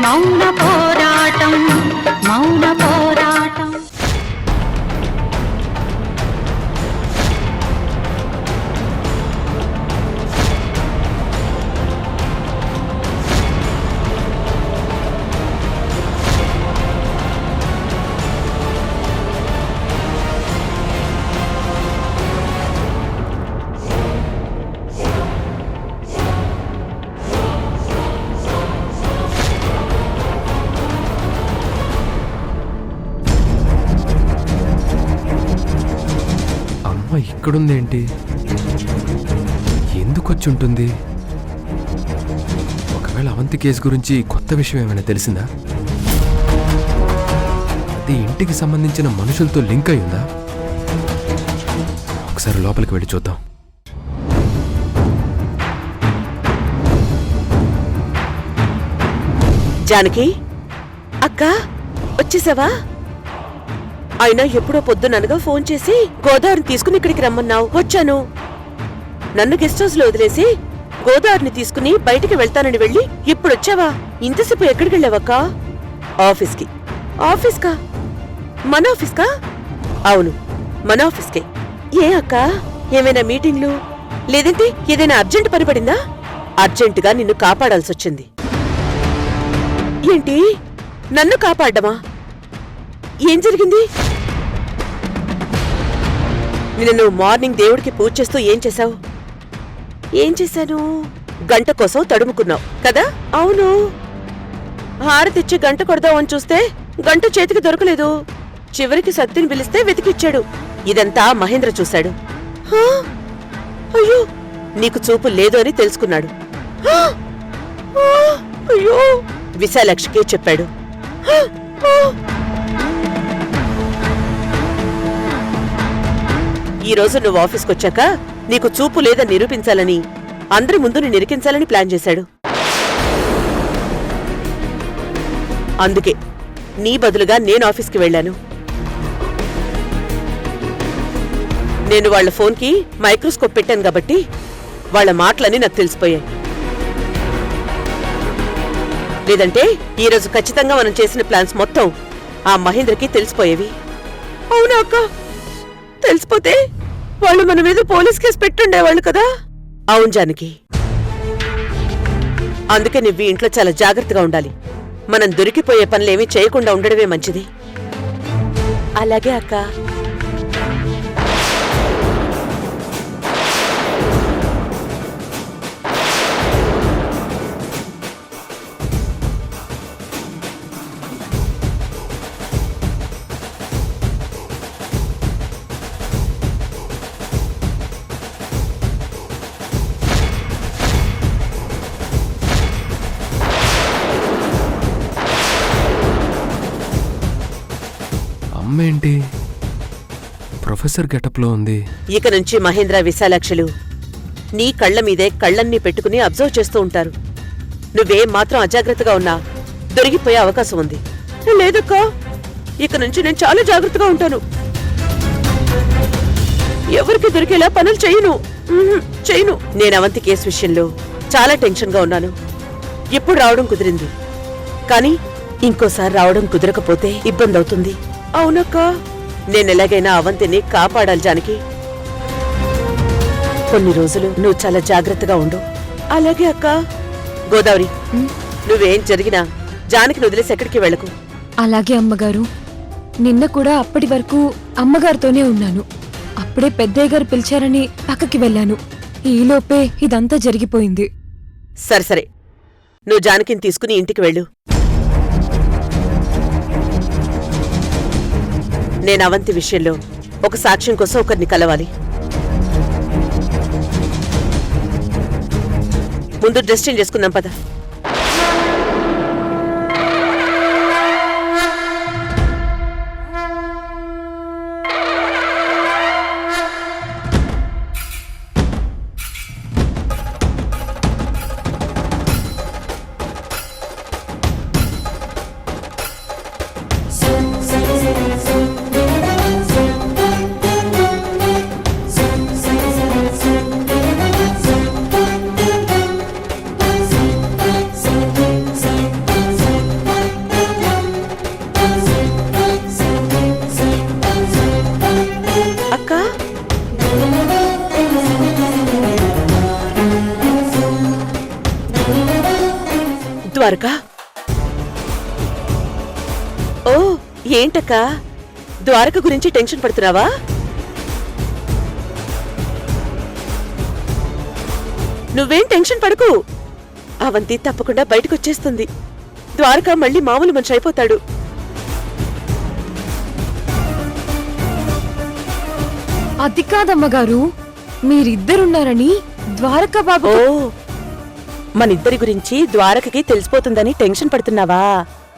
మౌన పోరాటం మౌన పోరాటం. ఇక్కడుందేంటి? ఎందుకు వచ్చి ఉంటుంది? ఒకవేళ అవంతి కేసు గురించి కొత్త విషయం ఏమైనా తెలిసిందా? అది ఇంటికి సంబంధించిన మనుషులతో లింక్ అయి ఉందా? ఒకసారి లోపలికి వెళ్ళి చూద్దాం. జానకి అక్క, వచ్చేసావా? అయినా ఎప్పుడో పొద్దుననగా ఫోన్ చేసి గోదావరిని తీసుకుని ఇక్కడికి రమ్మన్నావు. వచ్చాను. నన్ను గెస్ట్ హౌస్ లో వదిలేసి గోదావరిని తీసుకుని బయటికి వెళ్తానని వెళ్ళి ఇప్పుడొచ్చావా? ఇంతసేపు ఎక్కడికి వెళ్ళావక్క? ఆఫీస్కి. ఆఫీస్కా? మన ఆఫీస్కా? అవును, మన ఆఫీస్కే. ఏ అక్క, ఏమైనా మీటింగ్లు లేదంటే ఏదైనా అర్జెంట్ పని పడిందా? అర్జెంటుగా నిన్ను కాపాడాల్సొచ్చింది. ఏంటి, నన్ను కాపాడ్డమా? ఏం జరిగింది? నిన్న నువ్వు మార్నింగ్ దేవుడికి పూజ చేస్తూ ఏం చేశావు? ఏం చేశాను? గంట కోసం తడుముకున్నావు కదా? అవును. హారతిచ్చి గంట కొడదామని చూస్తే గంట చేతికి దొరకలేదు. చివరికి సత్తిని పిలిస్తే వెతికిచ్చాడు. ఇదంతా మహేంద్ర చూశాడు. అయ్యో, నీకు చూపు లేదు అని తెలుసుకున్నాడు. అయ్యో, విశాలాక్షికే చెప్పాడు. ఈ రోజు నువ్వు ఆఫీస్కొచ్చాక నీకు చూపు లేదని నిరూపించాలని, అందరి ముందు నిన్ను ఇరికించాలని ప్లాన్ చేశాడు. అందుకే నీ బదులుగా నేను ఆఫీస్కి వెళ్లాను. నేను వాళ్ల ఫోన్కి మైక్రోస్కోప్ పెట్టాను కాబట్టి వాళ్ల మాటలన్నీ నాకు తెలిసిపోయాయి. లేదంటే ఈరోజు ఖచ్చితంగా మనం చేసిన ప్లాన్స్ మొత్తం ఆ మహేంద్రకి తెలిసిపోయేవి. అవునా అక్క? తెలిసిపోతే వాళ్ళు మన మీద పోలీస్ కేసు పెట్టుండేవాళ్ళు కదా? అవును జానకి. అందుకే నువ్వు ఇంట్లో చాలా జాగ్రత్తగా ఉండాలి. మనం దొరికిపోయే పనులేమీ చేయకుండా ఉండడమే మంచిది. అలాగే అక్క. అమ్మేంటి ప్రొఫెసర్ గెటప్లో ఉంది? ఇక నుంచి మహేంద్ర, విశాలాక్షులు నీ కళ్ల మీదే కళ్లన్నీ పెట్టుకుని అబ్జర్వ్ చేస్తూ ఉంటారు. నువ్వేం మాత్రం అజాగ్రత్తగా ఉన్నా దొరికిపోయే అవకాశం ఉంది. లేదక్కా, ఇక నుంచి నేను చాలా జాగ్రత్తగా ఉంటాను. ఎవరికి దొరికేలా పనులు చేయను. నేను అవంతి కేసు విషయంలో చాలా టెన్షన్గా ఉన్నాను. ఎప్పుడు రావడం కుదిరింది, కానీ ఇంకోసారి రావడం కుదరకపోతే ఇబ్బంది అవుతుంది. అవునక్క, నేనెలాగైనా అవంతిని కాపాడాలి జానకి. కొన్ని రోజులు నువ్వు చాలా జాగ్రత్తగా ఉండు. అలాగే అక్క. గోదావరి, నువ్వేం జరిగినా జానకిని వదిలేసి ఎక్కడికి వెళ్ళకు. అలాగే అమ్మగారు. నిన్న కూడా అప్పటి వరకు అమ్మగారితోనే ఉన్నాను. అప్పుడే పెద్దయ్య గారు పిలిచారని పక్కకి వెళ్ళాను. ఈలోపే ఇదంతా జరిగిపోయింది. సరే, నువ్వు జానకిని తీసుకుని ఇంటికి వెళ్ళు. నేను అవంతి విషయంలో ఒక సాక్ష్యం కోసం ఒకరిని కలవాలి. ముందు డ్రెస్ చేంజ్ చేసుకుందాం పద. ద్వారకా. ఓ ఏంటక్క, ద్వారక గురించి టెన్షన్ పడుతున్నావా? నువ్వేం టెన్షన్ పడకు, అవంతి తప్పకుండా బయటకొచ్చేస్తుంది. ద్వారక మళ్ళీ మామూలు మనిషి అయిపోతాడు. అది కాదమ్మగారు, మీరిద్దరున్నారని ద్వారకా బాబు. ఓ మనిద్దరి గురించి ద్వారకకి తెలిసిపోతుందని టెన్షన్ పడుతున్నావా?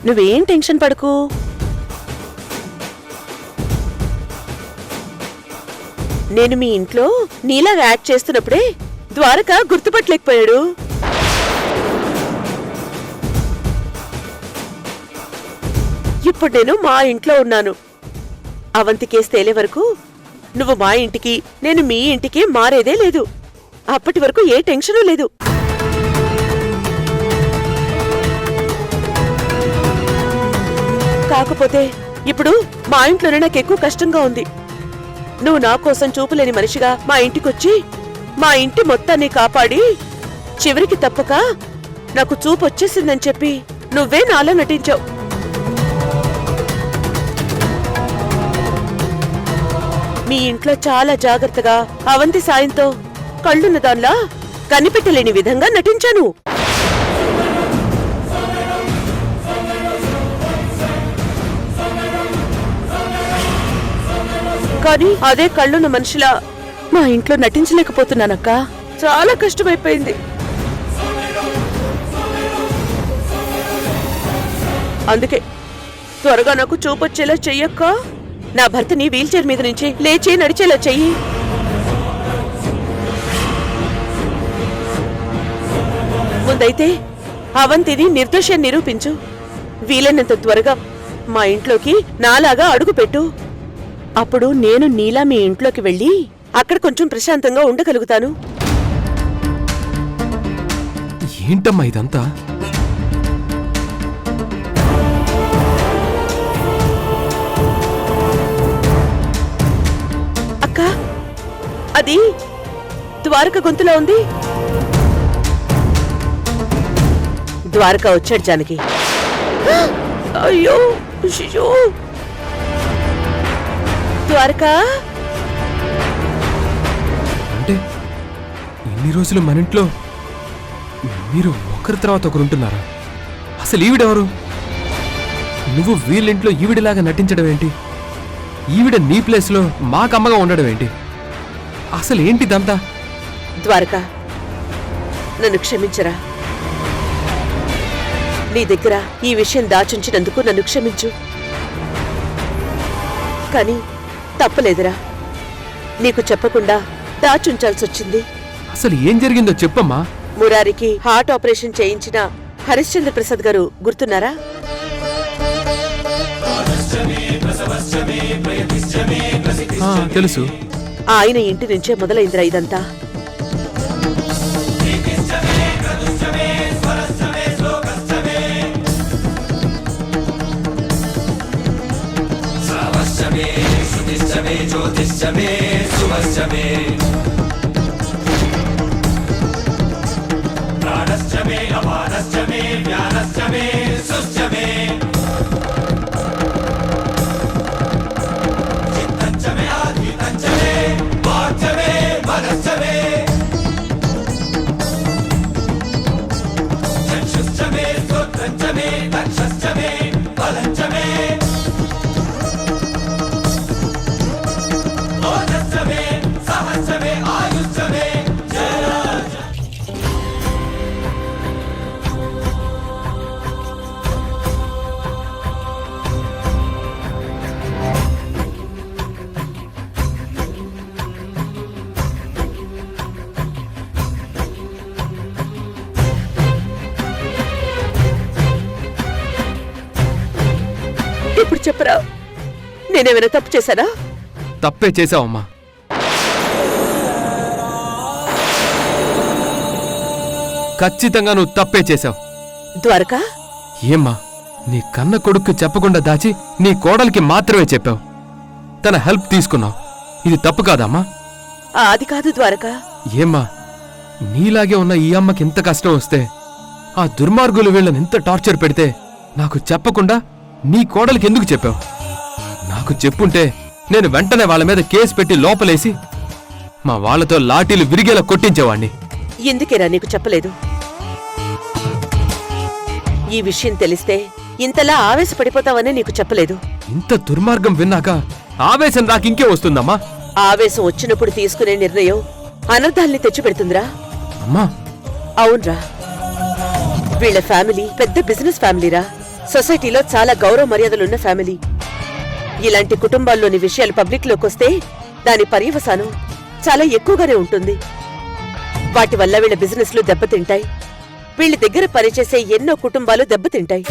నువ్వేం టెన్షన్ పడకు. నేను మీ ఇంట్లో నీలాగా యాక్ట్ చేస్తున్నప్పుడే ద్వారక గుర్తుపట్టలేకపోయాడు. ఇప్పుడు నేను మా ఇంట్లో ఉన్నాను. అవంతి కేసు తేలే వరకు నువ్వు మా ఇంటికి, నేను మీ ఇంటికి మారేదే లేదు. అప్పటి వరకు ఏ టెన్షను లేదు. కాకపోతే ఇప్పుడు మా ఇంట్లోనే నాకు ఎక్కువ కష్టంగా ఉంది. నువ్వు నా కోసం చూపులేని మనిషిగా మా ఇంటికొచ్చి మా ఇంటి మొత్తాన్ని కాపాడి చివరికి తప్పక నాకు చూపు వచ్చేసిందని చెప్పి నువ్వే నాలో నటించావు. మీ ఇంట్లో చాలా జాగ్రత్తగా అవంతి సాయంతో కళ్ళున్న దానిలా కనిపెట్టలేని విధంగా నటించాను. కానీ అదే కళ్ళున్న మనిషిలా మా ఇంట్లో నటించలేకపోతున్నానక్క. చాలా కష్టమైపోయింది. అందుకే త్వరగా నాకు చూపొచ్చేలా చెయ్యక్క. నా భర్తని వీల్చైర్ మీద నుంచి లేచి నడిచేలా చెయ్యి. ముందైతే అవంతిని నిర్దోషాన్ని నిరూపించు. వీలైనంత త్వరగా మా ఇంట్లోకి నాలాగా అడుగుపెట్టు. అప్పుడు నేను నీలా మీ ఇంట్లోకి వెళ్ళి అక్కడ కొంచెం ప్రశాంతంగా ఉండగలుగుతాను. ఏంటమ్మా ఇదంతా? అక్క, అది ద్వారక గొంతులో ఉంది. ద్వారక వచ్చాడు జానకి. అయ్యో అయ్యో ద్వారక, అంటే ఇన్ని రోజులు మన ఇంట్లో మీరు ఒకరి తర్వాత ఒకరు ఉంటున్నారా? అసలు ఈవిడెవరు? నువ్వు వీళ్ళింట్లో ఈవిడిలాగా నటించడం ఏంటి? ఈవిడ నీ ప్లేస్లో మాకమ్మగా ఉండడం ఏంటి? అసలు ఏంటిదంతా? ద్వారక, నన్ను క్షమించరా. నీ దగ్గర ఈ విషయం దాచుంచినందుకు నన్ను క్షమించు. కానీ తప్పలేదురా, నీకు చెప్పకుండా దాచుంచాల్సొచ్చింది. అసలు ఏం జరిగిందో చెప్పమ్మా. మురారికి హార్ట్ ఆపరేషన్ చేయించిన హరిశ్చంద్ర ప్రసాద్ గారు గుర్తున్నారా? తెలుసు. ఆయన ఇంటి నుంచే మొదలైందిరా ఇదంతా. ఇప్పుడు చెప్పరా, నేనేమైనా తప్పు చేశానా? తప్పే చేసావమ్మా. ఖచ్చితంగా నువ్వు తప్పే చేశావు. ద్వారకా, ఏమ్మా, నీ కన్న కొడుక్కి చెప్పకుండా దాచి నీ కోడలికి మాత్రమే చెప్పావు. తన హెల్ప్ తీసుకున్నావు. ఇది తప్పు కాదమ్మా? అది కాదు ద్వారకా. ఏమ్మా, నీలాగే ఉన్న ఈ అమ్మకి ఇంత కష్టం వస్తే ఆ దుర్మార్గులు వీళ్ళని ఎంత టార్చర్ పెడితే నాకు చెప్పకుండా నీ కోడలికి ఎందుకు చెప్పావు? నాకు చెప్పుంటే నేను వెంటనే వాళ్ళ మీద కేసు పెట్టి లోపలేసి మా వాళ్ళతో లాఠీలు విరిగేలా కొట్టించేవాణ్ణి. ఎందుకేరా నీకు చెప్పలేదు? ఈ విషయం తెలిస్తే ఇంతలా ఆవేశపడిపోతావని నీకు చెప్పలేదు. ఇంత దుర్మార్గం విన్నాక ఆవేశం నాకింకే వస్తుందమ్మా. ఆవేశం వచ్చినప్పుడు తీసుకునే నిర్ణయం అనర్థాల్ని తెచ్చిపెడుతుందిరా. అమ్మా, అవునరా, వీళ్ళ ఫ్యామిలీ పెద్ద బిజినెస్ ఫ్యామిలీరా. సొసైటీలో చాలా గౌరవ మర్యాదలున్న ఫ్యామిలీ. ఇలాంటి కుటుంబాల్లోని విషయాలు పబ్లిక్ లోకొస్తే దాని పర్యవసానం చాలా ఎక్కువగానే ఉంటుంది. వాటి వల్ల వీళ్ళ బిజినెస్లు దెబ్బతింటాయి. వీళ్ళ దగ్గర పనిచేసే ఎన్నో కుటుంబాలు దెబ్బతింటాయి.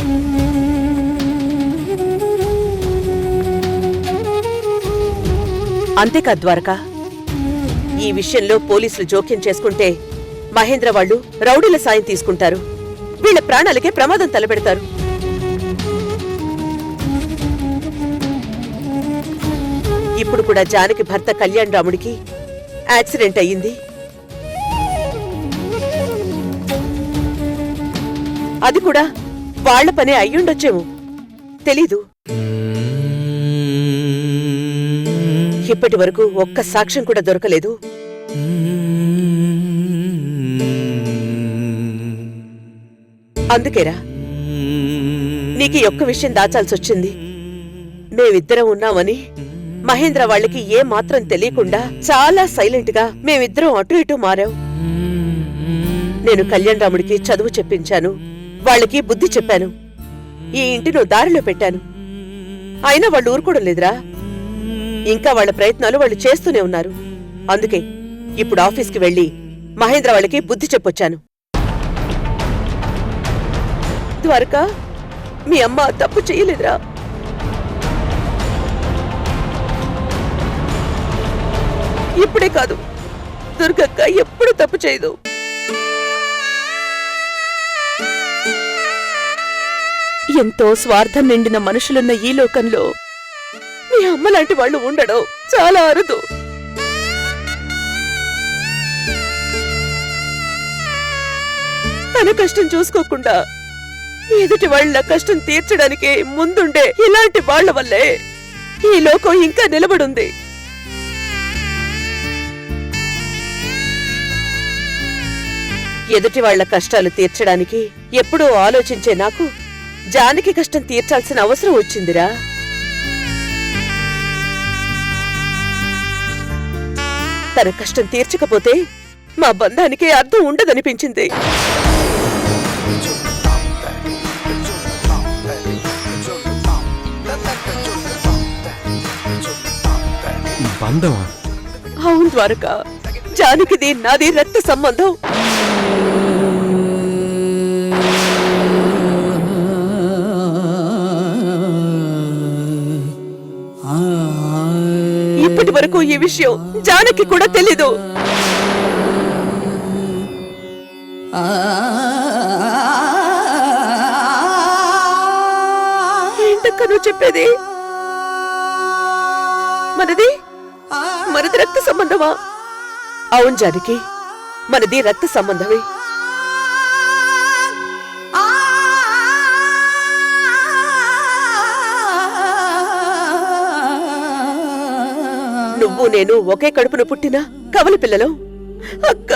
అంతేకాదు ద్వారకా, ఈ విషయంలో పోలీసులు జోక్యం చేసుకుంటే మహేంద్ర వాళ్ళు రౌడీల సాయం తీసుకుంటారు. వీళ్ళ ప్రాణాలకే ప్రమాదం తలపెడతారు. ఇప్పుడు కూడా జానకి భర్త కళ్యాణ్ రాముడికి యాక్సిడెంట్ అయ్యింది. అది కూడా వాళ్ల పనే అయ్యుండొచ్చేమో, తెలీదు. ఇప్పటి వరకు ఒక్క సాక్ష్యం కూడా దొరకలేదు. అందుకేరా నీకు ఒక్క విషయం దాచాల్సి వచ్చింది. మేమిద్దరం ఉన్నామని మహేంద్ర వాళ్ళకి ఏ మాత్రం తెలియకుండా చాలా సైలెంట్ గా మేమిద్దరం అటు ఇటు మారాం. నేను కళ్యాణ్ రాముడికి చదువు చెప్పించాను, వాళ్ళకి బుద్ధి చెప్పాను, ఈ ఇంటిని దారిలో పెట్టాను. అయినా వాళ్ళు ఊరుకోవడం లేదురా. ఇంకా వాళ్ళ ప్రయత్నాలు వాళ్ళు చేస్తూనే ఉన్నారు. అందుకే ఇప్పుడు ఆఫీస్కి వెళ్లి మహేంద్ర వాళ్ళకి బుద్ధి చెప్పొచ్చాను. ద్వారకా, మీ అమ్మ తప్పు చేయలేదురా. ఇప్పుడే కాదు, దుర్గక్క ఎప్పుడు తప్పు చేయదు. ఎంతో స్వార్థం నిండిన మనుషులున్న ఈ లోకంలో మీ అమ్మ లాంటి వాళ్ళు ఉండడం చాలా అరుదు. తన కష్టం చూసుకోకుండా ఎదుటి వాళ్ళ కష్టం తీర్చడానికి ముందుండే ఇలాంటి వాళ్ల వల్లే ఈ లోకం ఇంకా నిలబడుంది. ఎదుటి వాళ్ల కష్టాలు తీర్చడానికి ఎప్పుడూ ఆలోచించే నాకు జానకి కష్టం తీర్చాల్సిన అవసరం వచ్చిందిరా. తన కష్టం తీర్చకపోతే మా బంధానికే అర్థం ఉండదనిపించింది. బంధమా? అవును ద్వారకా, జానకిది నాది రక్త సంబంధం. ఇప్పటి వరకు ఈ విషయం జానకి కూడా తెలీదు. ఏంటక్క నువ్వు చెప్పేది? మనది రక్త సంబంధమా? అవును జానకి, మనది రక్త సంబంధమే. నువ్వు నేను ఒకే కడుపున పుట్టిన కవల పిల్లలు. అక్క,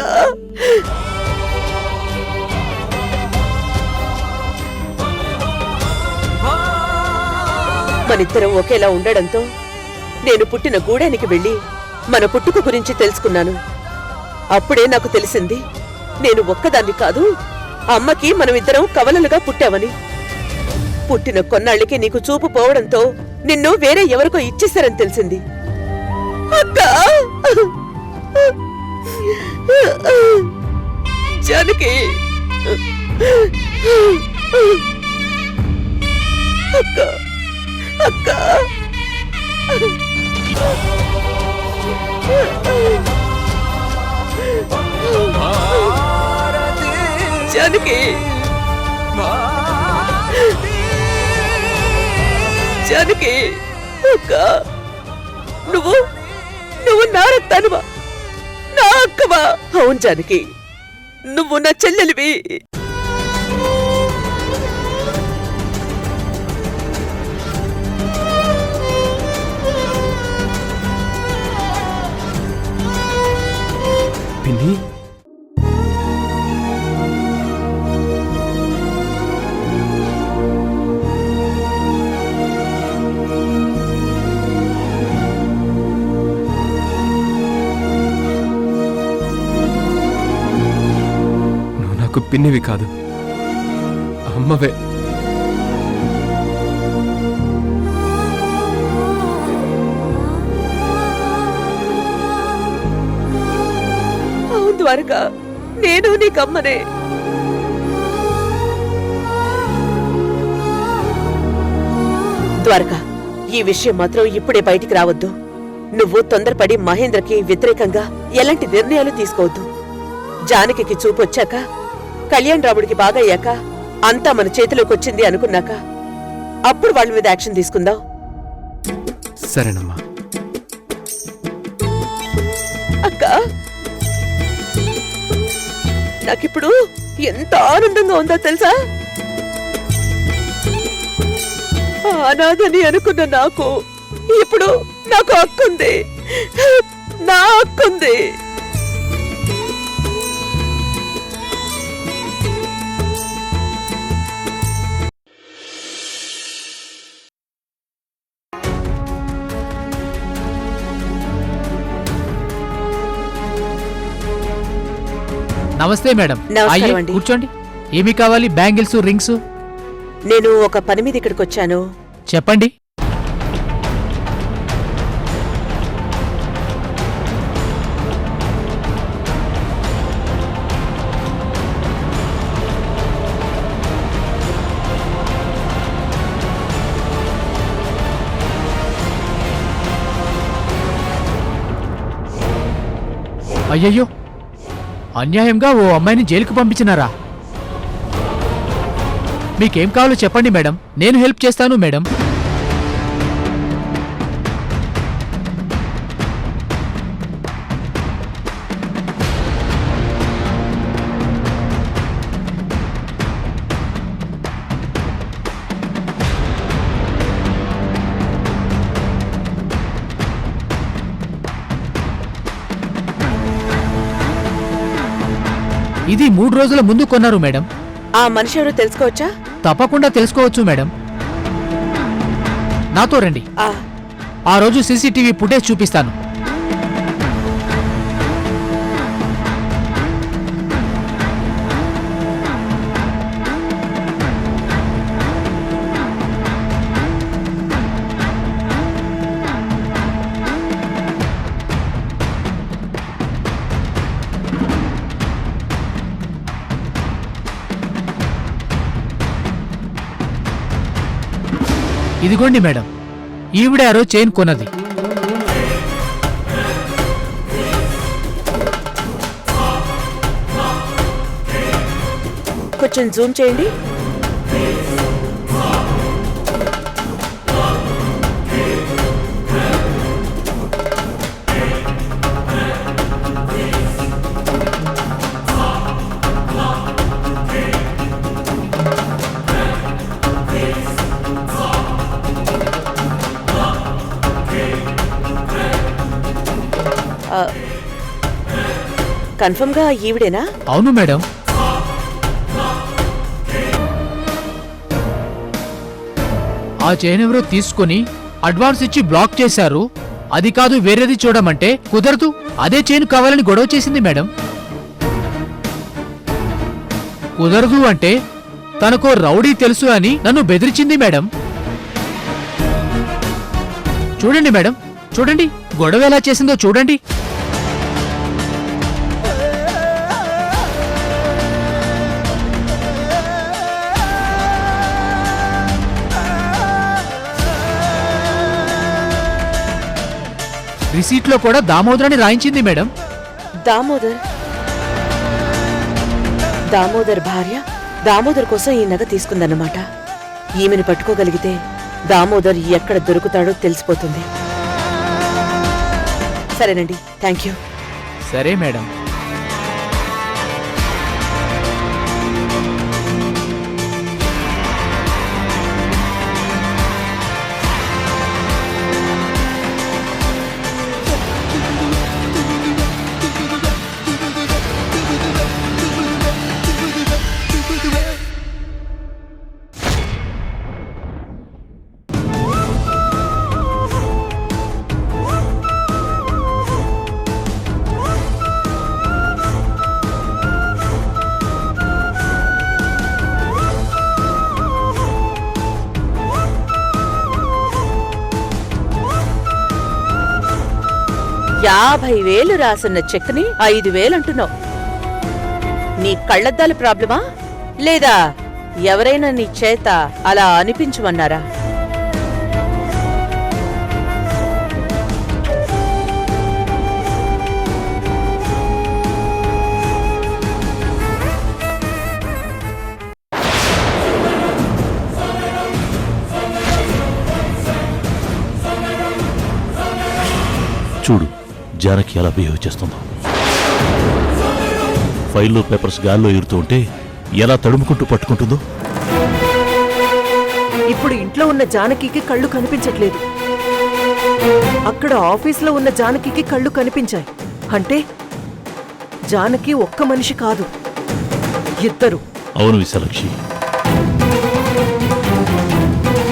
మనిద్దరం ఒకేలా ఉండడంతో నేను పుట్టిన గూడానికి వెళ్లి మన పుట్టుక గురించి తెలుసుకున్నాను. అప్పుడే నాకు తెలిసింది నేను ఒక్కదాన్ని కాదు, అమ్మకి మనమిద్దరం కవలలుగా పుట్టావని. పుట్టిన కొన్నాళ్ళకి నీకు చూపు పోవడంతో నిన్ను వేరే ఎవరికో ఇచ్చేశారని తెలిసింది. అక్కా, జానకి, అక్క, అక్క, జానకి, జానకి, అక్క, నువ్వు నా రక్తానువా, నా అక్కవా? అవును జానకి, నువ్వు నా చెల్లెలివి. పిన్నివి కాదు, అమ్మవే. అవును ద్వారకా, నేను నీకమ్మనే. ద్వారకా, ఈ విషయం మాత్రం ఇప్పుడే బయటికి రావద్దు. నువ్వు తొందరపడి మహేంద్రకి వ్యతిరేకంగా ఎలాంటి నిర్ణయాలు తీసుకోవద్దు. జానకి చూపొచ్చాక, కళ్యాణ్ రాముడికి బాగయ్యాక, అంతా మన చేతిలోకి వచ్చింది అనుకున్నాక అప్పుడు వాళ్ళ మీద యాక్షన్ తీసుకుందాం. సరేనమ్మా. అక్క, నాకిప్పుడు ఎంత ఆనందంగా ఉందో తెలుసా? అనాథని అనుకున్న నాకు ఇప్పుడు నాకు హక్కుంది, నా హక్కుంది. నమస్తే మేడం. నమస్కారం అయ్యే అండి. కూర్చోండి. ఏమి కావాలి? Bangles, rings? నేను ఒక పని మీద ఇక్కడికి వచ్చాను. చెప్పండి. అయ్యయ్యో, అన్యాయంగా ఓ అమ్మాయిని జైలుకు పంపించినారా? మీకేం కావాలో చెప్పండి మేడం, నేను హెల్ప్ చేస్తాను మేడం. ఇది 3 రోజుల ముందు కొన్నారు మేడం. ఆ మనిషి ఎవరో తెలుసుకోవచ్చా? తప్పకుండా తెలుసుకోవచ్చు మేడం. నాతో రండి. ఆ రోజు సీసీటీవీ ఫుటేజ్ చూపిస్తాను. ఇదిగోండి మేడం, ఈవిడ ఆ రోజు చైన్ కొన్నది. కొంచెం జూమ్ చేయండి. కన్ఫర్మ్ గా ఈవిడేనా? అవును మేడం. ఆ చైన్ ఎవరో తీసుకుని అడ్వాన్స్ ఇచ్చి బ్లాక్ చేశారు. అది కాదు వేరేది చూడమంటే కుదరదు, అదే చైన్ కావాలని గొడవ చేసింది మేడం. కుదరదు అంటే తనకో రౌడీ తెలుసు అని నన్ను బెదిరించింది మేడం. చూడండి మేడం, చూడండి గొడవ ఎలా చేసిందో చూడండి. రిసీట్లో కూడా దామోదర్ అని రాయించింది మేడం. దామోదర్? దామోదర్ భార్య దామోదర్ కోసం ఈ నగ తీసుకుందన్నమాట. ఈమెను పట్టుకోగలిగితే దామోదర్ ఎక్కడ దొరుకుతాడో తెలిసిపోతుంది. సరేనండి, థ్యాంక్ యూ. సరే మేడం. 50,000 రాసున్న చెక్ని 5,000 అంటున్నావు. నీ కళ్ళద్దాల ప్రాబ్లమా లేదా ఎవరైనా నీ చేత అలా అనిపించమన్నారా? చూడు జానకి ఎలా బిహేవ్ చేస్తుందో. ఫైల్లో పేపర్స్ గాల్లో ఎగురుతూ ఉంటే ఎలా తడుముకుంటూ పట్టుకుంటుందో. ఇప్పుడు ఇంట్లో ఉన్న జానకికి కళ్ళు కనిపించట్లేదు, అక్కడ ఆఫీస్లో ఉన్న జానకికి కళ్ళు కనిపించాయి. అంటే జానకి ఒక్క మనిషి కాదు, ఇద్దరు. అవును విశాలక్షి,